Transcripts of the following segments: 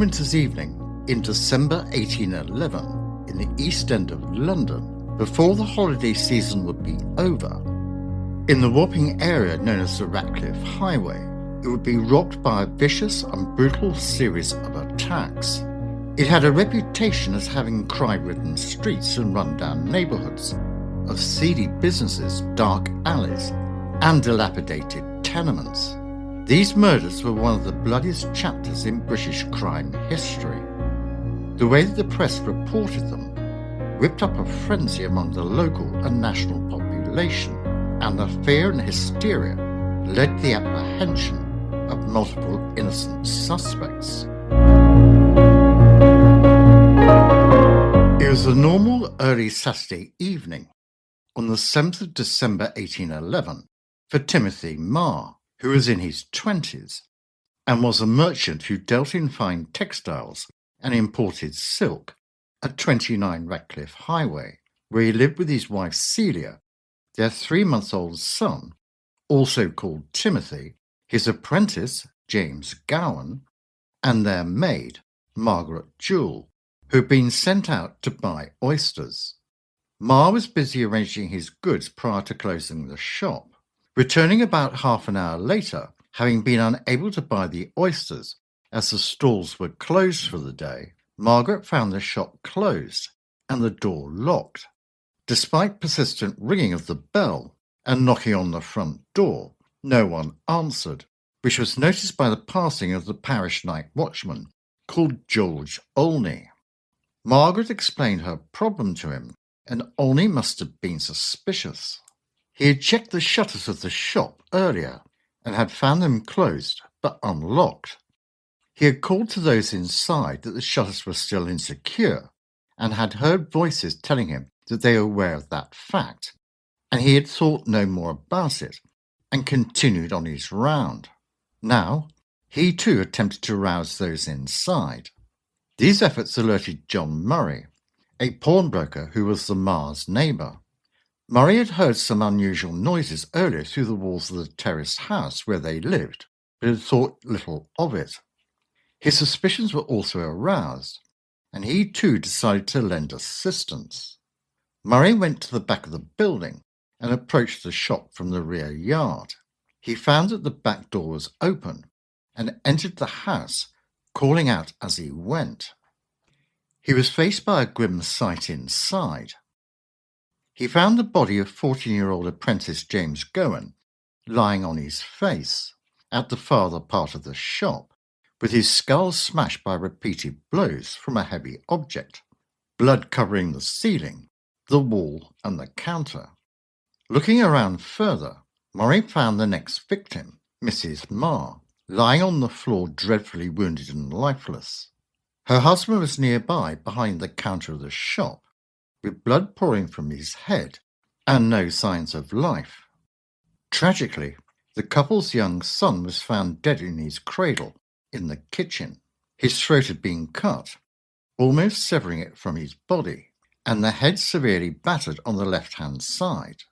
winter's evening in December 1811 in the East End of London, before the holiday season would be over, in the Wapping area known as the Ratcliffe Highway, it would be rocked by a vicious and brutal series of attacks. It had a reputation as having crime-ridden streets and run-down neighbourhoods, of seedy businesses, dark alleys, and dilapidated tenements. These murders were one of the bloodiest chapters in British crime history. The way that the press reported them whipped up a frenzy among the local and national population, and the fear and hysteria led to the apprehension of multiple innocent suspects. It was a normal early Saturday evening on the 7th of December 1811 for Timothy Marr, who was in his 20s and was a merchant who dealt in fine textiles and imported silk at 29 Ratcliffe Highway, where he lived with his wife Celia, their 3-month-old son, also called Timothy, his apprentice James Gowan, and their maid Margaret Jewell, who had been sent out to buy oysters. Marr was busy arranging his goods prior to closing the shop. Returning about half an hour later, having been unable to buy the oysters as the stalls were closed for the day, Margaret found the shop closed and the door locked. Despite persistent ringing of the bell and knocking on the front door, no one answered, which was noticed by the passing of the parish night watchman called George Olney. Margaret explained her problem to him, and Olney must have been suspicious. He had checked the shutters of the shop earlier and had found them closed but unlocked. He had called to those inside that the shutters were still insecure and had heard voices telling him that they were aware of that fact, and he had thought no more about it and continued on his round. Now, he too attempted to rouse those inside. These efforts alerted John Murray, a pawnbroker who was the Marrs' neighbour. Murray had heard some unusual noises earlier through the walls of the terraced house where they lived, but had thought little of it. His suspicions were also aroused, and he too decided to lend assistance. Murray went to the back of the building and approached the shop from the rear yard. He found that the back door was open and entered the house, calling out as he went. He was faced by a grim sight inside. He found the body of 14-year-old apprentice James Gowan lying on his face at the farther part of the shop, with his skull smashed by repeated blows from a heavy object, blood covering the ceiling, the wall, and the counter. Looking around further, Murray found the next victim, Mrs. Marr, lying on the floor dreadfully wounded and lifeless. Her husband was nearby behind the counter of the shop, with blood pouring from his head and no signs of life. Tragically, the couple's young son was found dead in his cradle in the kitchen. His throat had been cut, almost severing it from his body, and the head severely battered on the left-hand side.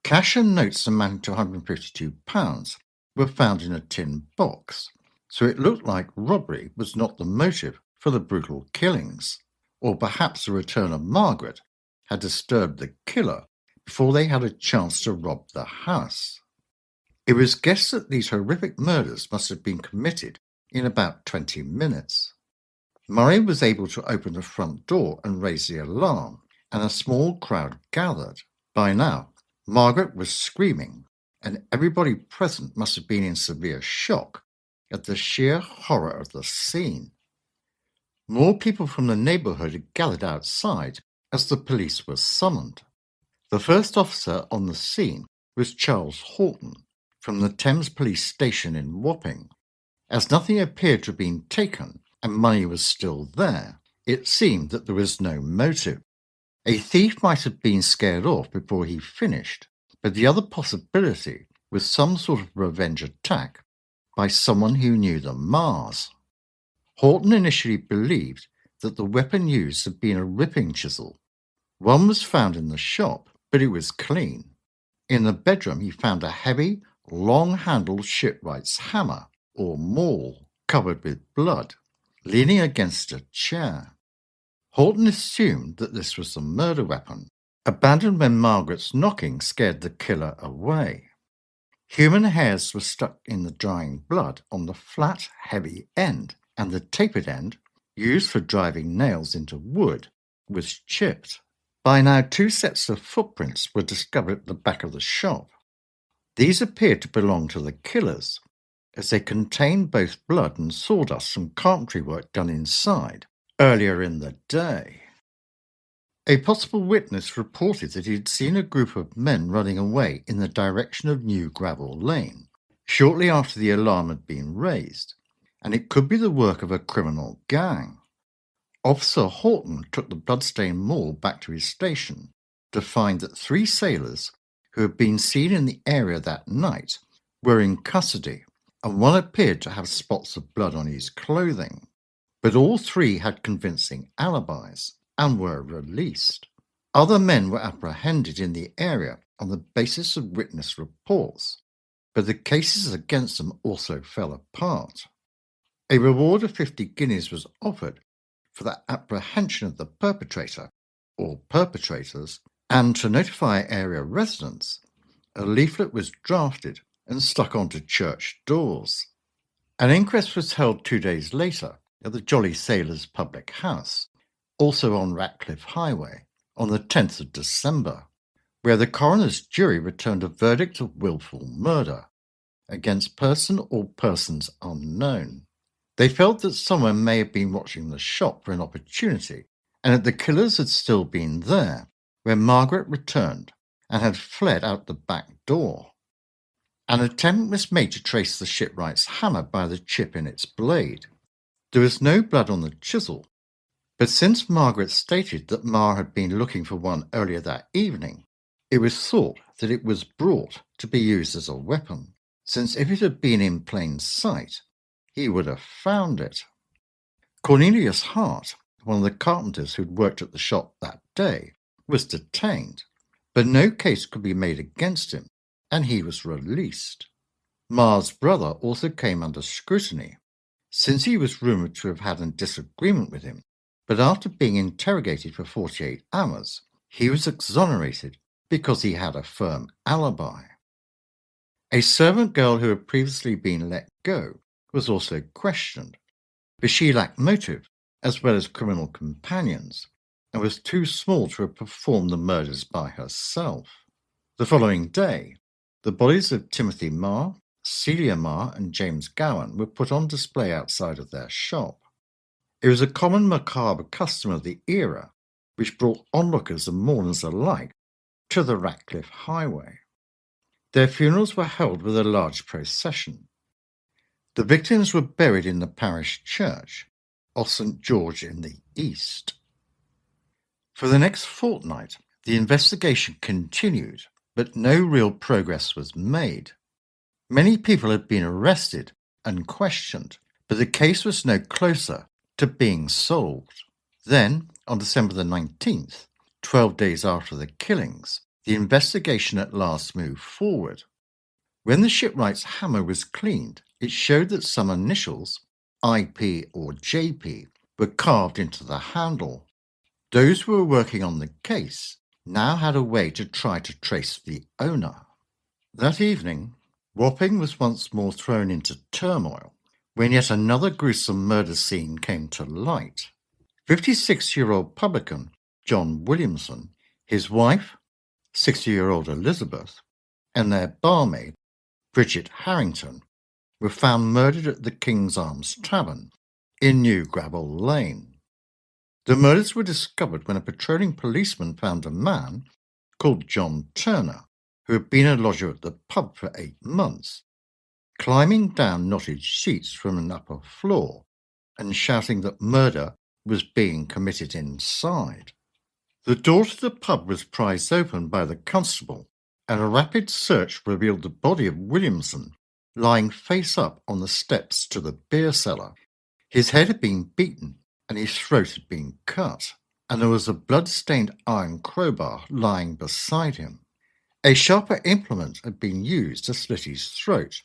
Cash and notes amounting to £152 were found in a tin box, so it looked like robbery was not the motive for the brutal killings. Or perhaps the return of Margaret had disturbed the killer before they had a chance to rob the house. It was guessed that these horrific murders must have been committed in about 20 minutes. Murray was able to open the front door and raise the alarm, and a small crowd gathered. By now, Margaret was screaming, and everybody present must have been in severe shock at the sheer horror of the scene. More people from the neighbourhood had gathered outside as the police were summoned. The first officer on the scene was Charles Horton from the Thames Police Station in Wapping. As nothing appeared to have been taken and money was still there, it seemed that there was no motive. A thief might have been scared off before he finished, but the other possibility was some sort of revenge attack by someone who knew the Marrs. Horton initially believed that the weapon used had been a ripping chisel. One was found in the shop, but it was clean. In the bedroom he found a heavy, long-handled shipwright's hammer, or maul, covered with blood. leaning against a chair. Horton assumed that this was the murder weapon, abandoned when Margaret's knocking scared the killer away. Human hairs were stuck in the drying blood on the flat, heavy end, and the tapered end, used for driving nails into wood, was chipped. By now 2 sets of footprints were discovered at the back of the shop. These appeared to belong to the killers, as they contained both blood and sawdust from carpentry work done inside earlier in the day. A possible witness reported that he had seen a group of men running away in the direction of New Gravel Lane shortly after the alarm had been raised, and it could be the work of a criminal gang. Officer Horton took the bloodstained Marr back to his station to find that 3 sailors who had been seen in the area that night were in custody, and one appeared to have spots of blood on his clothing. But all 3 had convincing alibis and were released. Other men were apprehended in the area on the basis of witness reports, but the cases against them also fell apart. A reward of 50 guineas was offered for the apprehension of the perpetrator or perpetrators, and to notify area residents, a leaflet was drafted and stuck onto church doors. An inquest was held 2 days later at the Jolly Sailors Public House, also on Ratcliffe Highway, on the 10th of December, where the coroner's jury returned a verdict of willful murder against person or persons unknown. They felt that someone may have been watching the shop for an opportunity, and that the killers had still been there when Margaret returned and had fled out the back door. An attempt was made to trace the shipwright's hammer by the chip in its blade. There was no blood on the chisel, but since Margaret stated that Marr had been looking for one earlier that evening, it was thought that it was brought to be used as a weapon, since if it had been in plain sight, he would have found it. Cornelius Hart, one of the carpenters who'd worked at the shop that day, was detained, but no case could be made against him, and he was released. Marr's brother also came under scrutiny, since he was rumoured to have had a disagreement with him, but after being interrogated for 48 hours, he was exonerated because he had a firm alibi. A servant girl who had previously been let go was also questioned, but she lacked motive as well as criminal companions, and was too small to have performed the murders by herself. The following day, the bodies of Timothy Marr, Celia Marr, and James Gowan were put on display outside of their shop. It was a common macabre custom of the era, which brought onlookers and mourners alike to the Ratcliffe Highway. Their funerals were held with a large procession. The victims were buried in the parish church of St. George in the East. For the next fortnight, the investigation continued, but no real progress was made. Many people had been arrested and questioned, but the case was no closer to being solved. Then, on December the 19th, 12 days after the killings, the investigation at last moved forward. When the shipwright's hammer was cleaned, it showed that some initials, IP or JP, were carved into the handle. Those who were working on the case now had a way to try to trace the owner. That evening, Wapping was once more thrown into turmoil when yet another gruesome murder scene came to light. 56-year-old publican John Williamson, his wife, 60-year-old Elizabeth, and their barmaid, Bridget Harrington, were found murdered at the King's Arms Tavern in New Gravel Lane. The murders were discovered when a patrolling policeman found a man called John Turner, who had been a lodger at the pub for 8 months, climbing down knotted sheets from an upper floor and shouting that murder was being committed inside. The door to the pub was prized open by the constable, and a rapid search revealed the body of Williamson lying face up on the steps to the beer cellar. His head had been beaten and his throat had been cut, and there was a blood-stained iron crowbar lying beside him. A sharper implement had been used to slit his throat.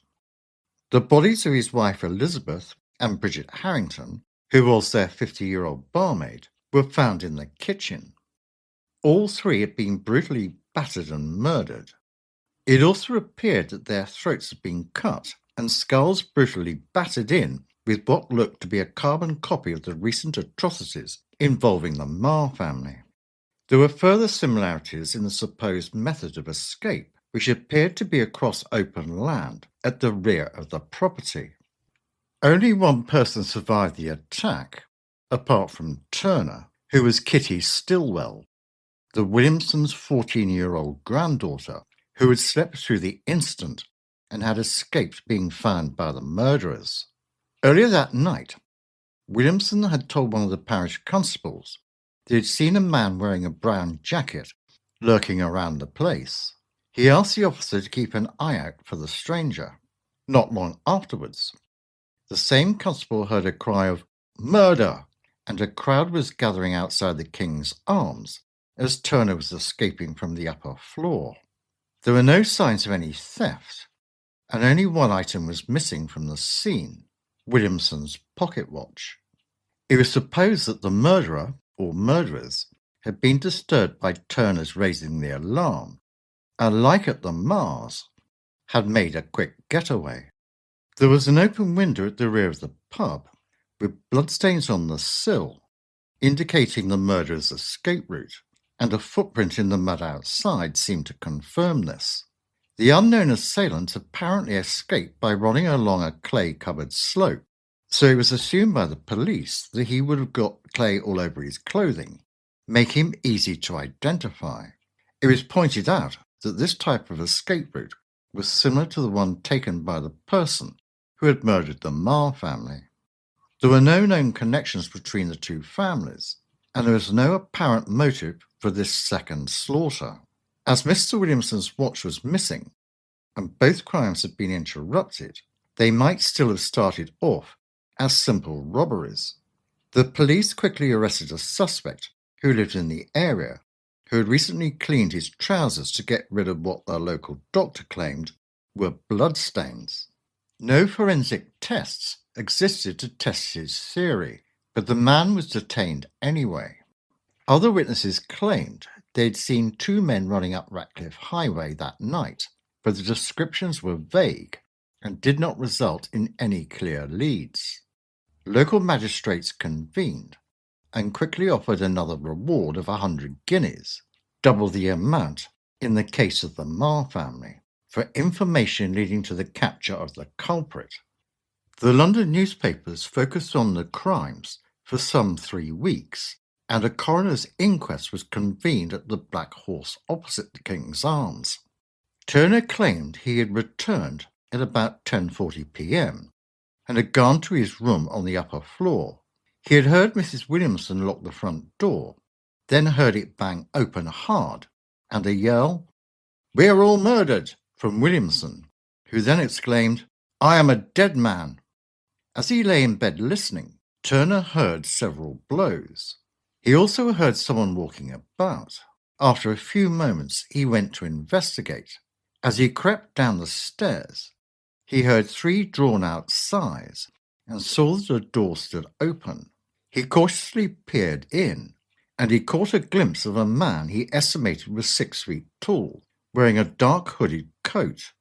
The bodies of his wife Elizabeth and Bridget Harrington, who was their 50-year-old barmaid, were found in the kitchen. All three had been brutally battered and murdered. It also appeared that their throats had been cut and skulls brutally battered in with what looked to be a carbon copy of the recent atrocities involving the Marr family. There were further similarities in the supposed method of escape, which appeared to be across open land at the rear of the property. Only one person survived the attack, apart from Turner, who was Kitty Stillwell, the Williamsons' 14-year-old granddaughter, who had slept through the incident and had escaped being found by the murderers. Earlier that night, Williamson had told one of the parish constables that he had seen a man wearing a brown jacket lurking around the place. He asked the officer to keep an eye out for the stranger. Not long afterwards, the same constable heard a cry of "Murder!" and a crowd was gathering outside the King's Arms as Turner was escaping from the upper floor. There were no signs of any theft, and only one item was missing from the scene: Williamson's pocket watch. It was supposed that the murderer, or murderers, had been disturbed by Turner's raising the alarm, and like at the Marrs, had made a quick getaway. There was an open window at the rear of the pub, with bloodstains on the sill, indicating the murderer's escape route, and a footprint in the mud outside seemed to confirm this. The unknown assailant apparently escaped by running along a clay-covered slope, so it was assumed by the police that he would have got clay all over his clothing, making him easy to identify. It was pointed out that this type of escape route was similar to the one taken by the person who had murdered the Marr family. There were no known connections between the two families, and there was no apparent motive for this second slaughter. As Mr. Williamson's watch was missing, and both crimes had been interrupted, they might still have started off as simple robberies. The police quickly arrested a suspect who lived in the area, who had recently cleaned his trousers to get rid of what the local doctor claimed were bloodstains. No forensic tests existed to test his theory, but the man was detained anyway. Other witnesses claimed they'd seen two men running up Ratcliffe Highway that night, but the descriptions were vague and did not result in any clear leads. Local magistrates convened and quickly offered another reward of 100 guineas, double the amount in the case of the Marr family, for information leading to the capture of the culprit. The London newspapers focused on the crimes for some 3 weeks, and a coroner's inquest was convened at the Black Horse opposite the King's Arms. Turner claimed he had returned at about 10:40 p.m. and had gone to his room on the upper floor. He had heard Mrs. Williamson lock the front door, then heard it bang open hard, and a yell, "We're all murdered!" from Williamson, who then exclaimed, "I am a dead man." As he lay in bed listening, Turner heard several blows. He also heard someone walking about. After a few moments, he went to investigate. As he crept down the stairs, he heard 3 drawn-out sighs and saw that the door stood open. He cautiously peered in, and he caught a glimpse of a man he estimated was 6 feet tall, wearing a dark hooded coat,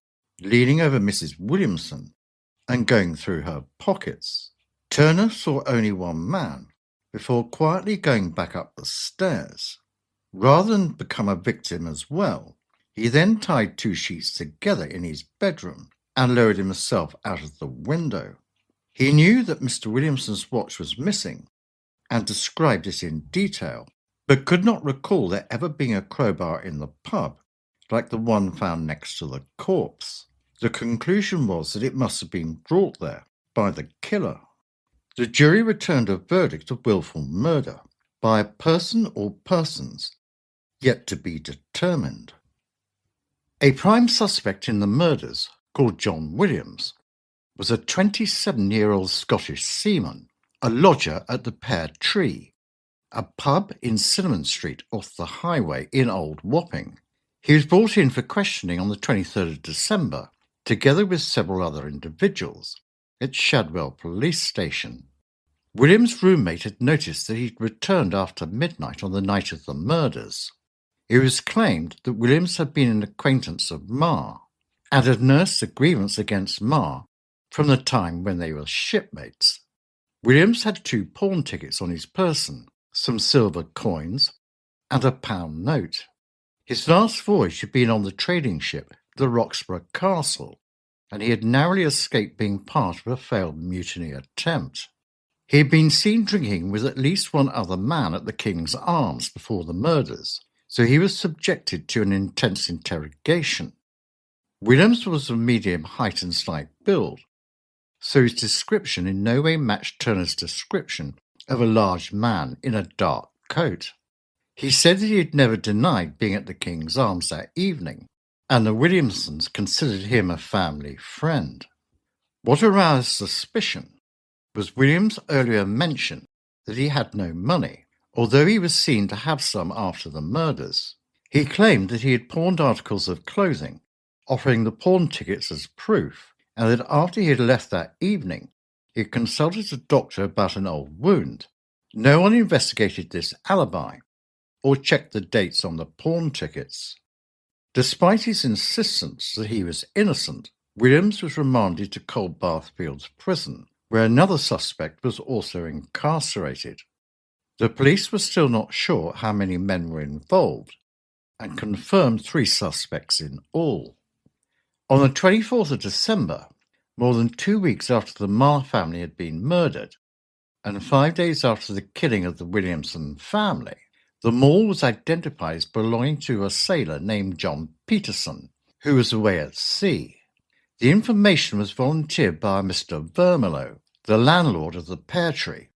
leaning over Mrs. Williamson and going through her pockets. Turner saw only one man before quietly going back up the stairs. Rather than become a victim as well, he then tied 2 sheets together in his bedroom and lowered himself out of the window. He knew that Mr. Williamson's watch was missing and described it in detail, but could not recall there ever being a crowbar in the pub like the one found next to the corpse. The conclusion was that it must have been brought there by the killer. The jury returned a verdict of willful murder by a person or persons yet to be determined. A prime suspect in the murders, called John Williams, was a 27-year-old Scottish seaman, a lodger at the Pear Tree, a pub in Cinnamon Street off the highway in Old Wapping. He was brought in for questioning on the 23rd of December, together with several other individuals, at Shadwell Police Station. William's roommate had noticed that he'd returned after midnight on the night of the murders. It was claimed that Williams had been an acquaintance of Marr and had nursed a grievance against Marr from the time when they were shipmates. Williams had 2 pawn tickets on his person, some silver coins, and a pound note. His last voyage had been on the trading ship, the Roxburgh Castle, and he had narrowly escaped being part of a failed mutiny attempt. He had been seen drinking with at least one other man at the King's Arms before the murders, so he was subjected to an intense interrogation. Williams was of medium height and slight build, so his description in no way matched Turner's description of a large man in a dark coat. He said that he had never denied being at the King's Arms that evening, and the Williamsons considered him a family friend. What aroused suspicion was William's earlier mention that he had no money, although he was seen to have some after the murders. He claimed that he had pawned articles of clothing, offering the pawn tickets as proof, and that after he had left that evening, he had consulted a doctor about an old wound. No one investigated this alibi or checked the dates on the pawn tickets. Despite his insistence that he was innocent, Williams was remanded to Coldbath Fields Prison, where another suspect was also incarcerated. The police were still not sure how many men were involved, and confirmed 3 suspects in all. On the 24th of December, more than 2 weeks after the Marr family had been murdered, and 5 days after the killing of the Williamson family, the mall was identified as belonging to a sailor named John Peterson, who was away at sea. The information was volunteered by Mr. Vermillow, the landlord of the Pear Tree,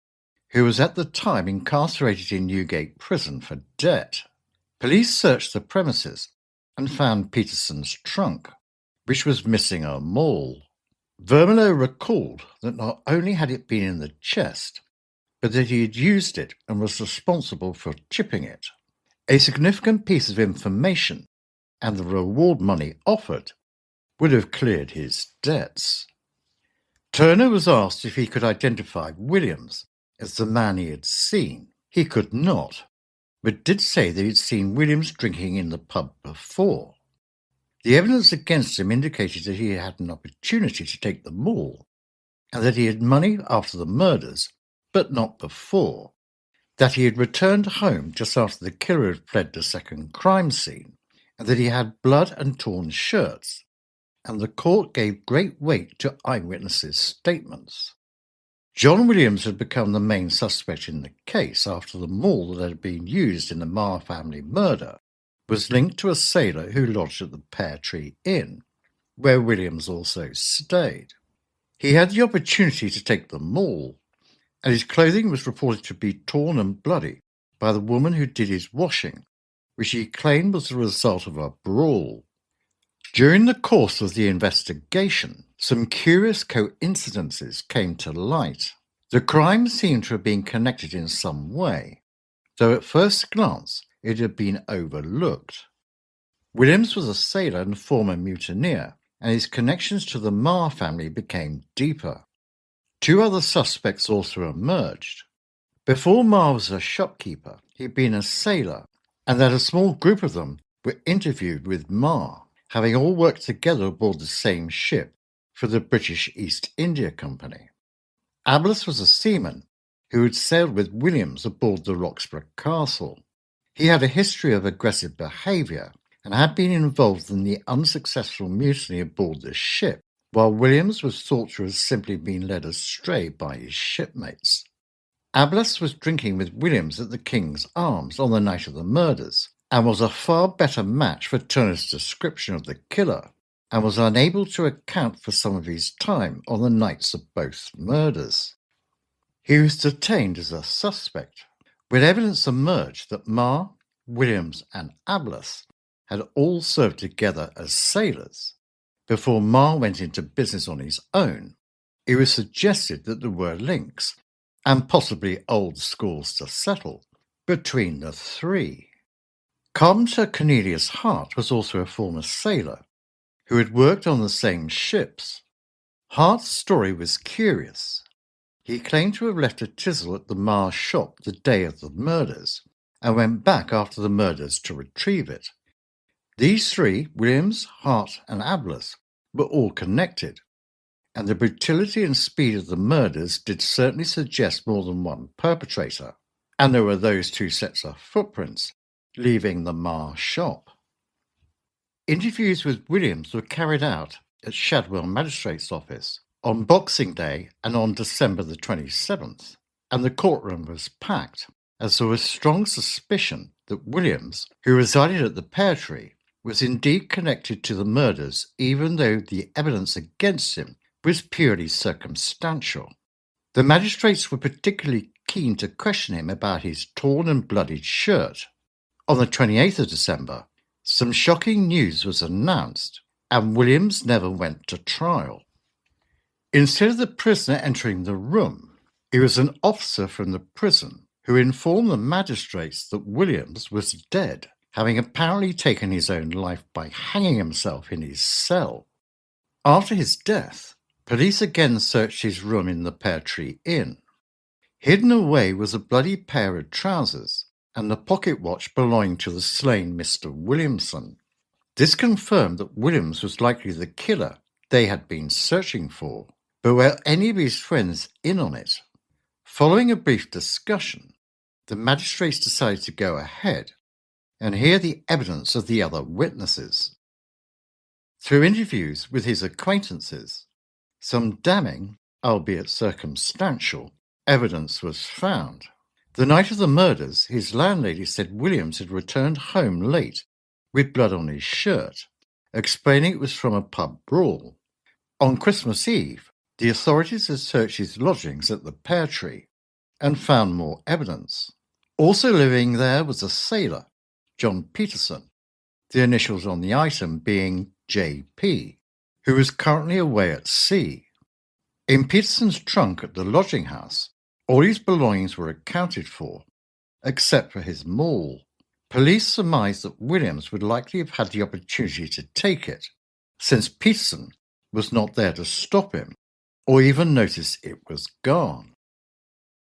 who was at the time incarcerated in Newgate Prison for debt. Police searched the premises and found Peterson's trunk, which was missing a maul. Vermillow recalled that not only had it been in the chest, but that he had used it and was responsible for chipping it. A significant piece of information, and the reward money offered, would have cleared his debts. Turner was asked if he could identify Williams as the man he had seen. He could not, but did say that he had seen Williams drinking in the pub before. The evidence against him indicated that he had an opportunity to take the maul, and that he had money after the murders, but not before. That he had returned home just after the killer had fled the second crime scene, and that he had blood and torn shirts, and the court gave great weight to eyewitnesses' statements. John Williams had become the main suspect in the case after the maul that had been used in the Marr family murder was linked to a sailor who lodged at the Pear Tree Inn, where Williams also stayed. He had the opportunity to take the maul, and his clothing was reported to be torn and bloody by the woman who did his washing, which he claimed was the result of a brawl. During the course of the investigation, some curious coincidences came to light. The crime seemed to have been connected in some way, though at first glance it had been overlooked. Williams was a sailor and former mutineer, and his connections to the Marr family became deeper. 2 other suspects also emerged. Before Marr was a shopkeeper, he'd been a sailor, and that a small group of them were interviewed with Marr, having all worked together aboard the same ship for the British East India Company. Abless was a seaman who had sailed with Williams aboard the Roxburgh Castle. He had a history of aggressive behaviour and had been involved in the unsuccessful mutiny aboard the ship, while Williams was thought to have simply been led astray by his shipmates. Abless was drinking with Williams at the King's Arms on the night of the murders, and was a far better match for Turner's description of the killer, and was unable to account for some of his time on the nights of both murders. He was detained as a suspect, when evidence emerged that Marr, Williams, and Abless had all served together as sailors. Before Marr went into business on his own, it was suggested that there were links, and possibly old scores to settle, between the 3. Carpenter Cornelius Hart was also a former sailor who had worked on the same ships. Hart's story was curious. He claimed to have left a chisel at the Marr shop the day of the murders and went back after the murders to retrieve it. These three, Williams, Hart, and Ablas, were all connected, and the brutality and speed of the murders did certainly suggest more than one perpetrator, and there were those two sets of footprints leaving the Marr shop. Interviews with Williams were carried out at Shadwell Magistrates' Office on Boxing Day and on December the 27th, and the courtroom was packed, as there was strong suspicion that Williams, who resided at the Pear Tree, was indeed connected to the murders, even though the evidence against him was purely circumstantial. The magistrates were particularly keen to question him about his torn and bloodied shirt. On the 28th of December, some shocking news was announced, and Williams never went to trial. Instead of the prisoner entering the room, it was an officer from the prison who informed the magistrates that Williams was dead, having apparently taken his own life by hanging himself in his cell. After his death, police again searched his room in the Pear Tree Inn. Hidden away was a bloody pair of trousers and the pocket watch belonging to the slain Mr. Williamson. This confirmed that Williams was likely the killer they had been searching for, but were any of his friends in on it? Following a brief discussion, the magistrates decided to go ahead and hear the evidence of the other witnesses. Through interviews with his acquaintances, some damning, albeit circumstantial, evidence was found. The night of the murders, his landlady said Williams had returned home late with blood on his shirt, explaining it was from a pub brawl. On Christmas Eve, the authorities had searched his lodgings at the Pear Tree and found more evidence. Also living there was a sailor, John Peterson, the initials on the item being J.P., who was currently away at sea. In Peterson's trunk at the lodging house, all his belongings were accounted for, except for his maul. Police surmised that Williams would likely have had the opportunity to take it, since Peterson was not there to stop him, or even notice it was gone.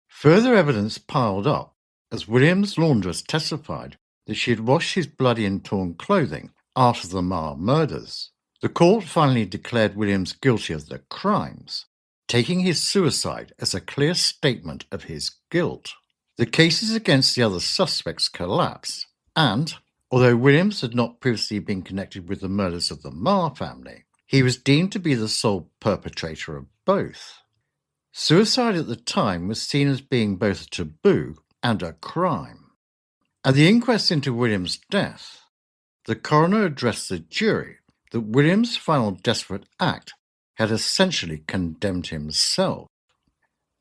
Further evidence piled up, as Williams' laundress testified that she had washed his bloody and torn clothing after the Marr murders. The court finally declared Williams guilty of the crimes, taking his suicide as a clear statement of his guilt. The cases against the other suspects collapsed, and, although Williams had not previously been connected with the murders of the Marr family, he was deemed to be the sole perpetrator of both. Suicide at the time was seen as being both a taboo and a crime. At the inquest into Williams' death, the coroner addressed the jury that Williams' final desperate act had essentially condemned himself.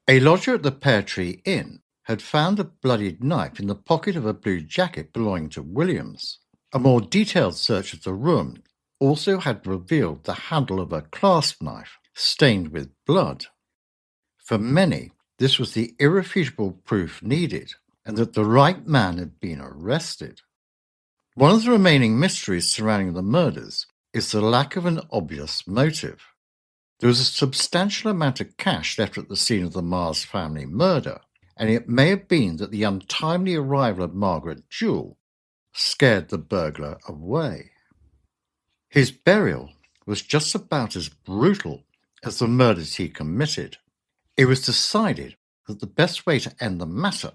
A lodger at the Pear Tree Inn had found a bloodied knife in the pocket of a blue jacket belonging to Williams. A more detailed search of the room also had revealed the handle of a clasp knife stained with blood. For many, this was the irrefutable proof needed, and that the right man had been arrested. One of the remaining mysteries surrounding the murders is the lack of an obvious motive. There was a substantial amount of cash left at the scene of the Marr's family murder, and it may have been that the untimely arrival of Margaret Jewell scared the burglar away. His burial was just about as brutal as the murders he committed. It was decided that the best way to end the matter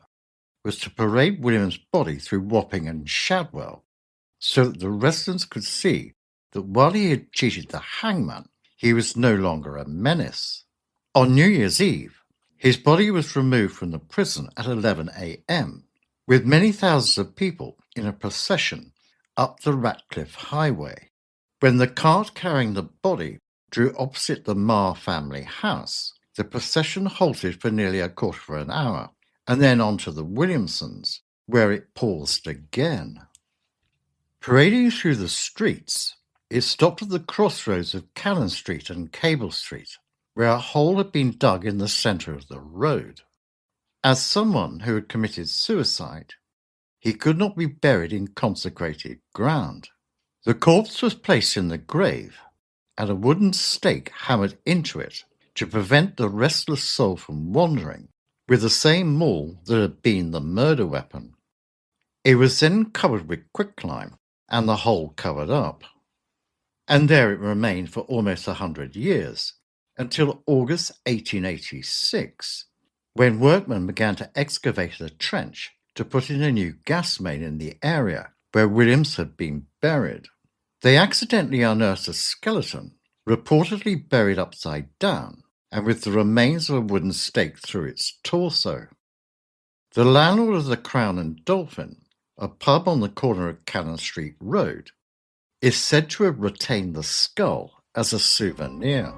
was to parade Williams' body through Wapping and Shadwell, so that the residents could see that while he had cheated the hangman, he was no longer a menace. On New Year's Eve, his body was removed from the prison at 11 a.m., with many thousands of people in a procession up the Ratcliffe highway. When the cart carrying the body drew opposite the Marr family house, the procession halted for nearly a quarter of an hour, and then on to the Williamsons, where it paused again. Parading through the streets, it stopped at the crossroads of Cannon Street and Cable Street, where a hole had been dug in the centre of the road. As someone who had committed suicide, he could not be buried in consecrated ground. The corpse was placed in the grave, and a wooden stake hammered into it to prevent the restless soul from wandering with the same maul that had been the murder weapon. It was then covered with quicklime and the hole covered up. And there it remained for almost 100 years, until August 1886, when workmen began to excavate a trench to put in a new gas main in the area where Williams had been buried. They accidentally unearthed a skeleton, reportedly buried upside down, and with the remains of a wooden stake through its torso. The landlord of the Crown and Dolphin, a pub on the corner of Cannon Street Road, is said to have retained the skull as a souvenir.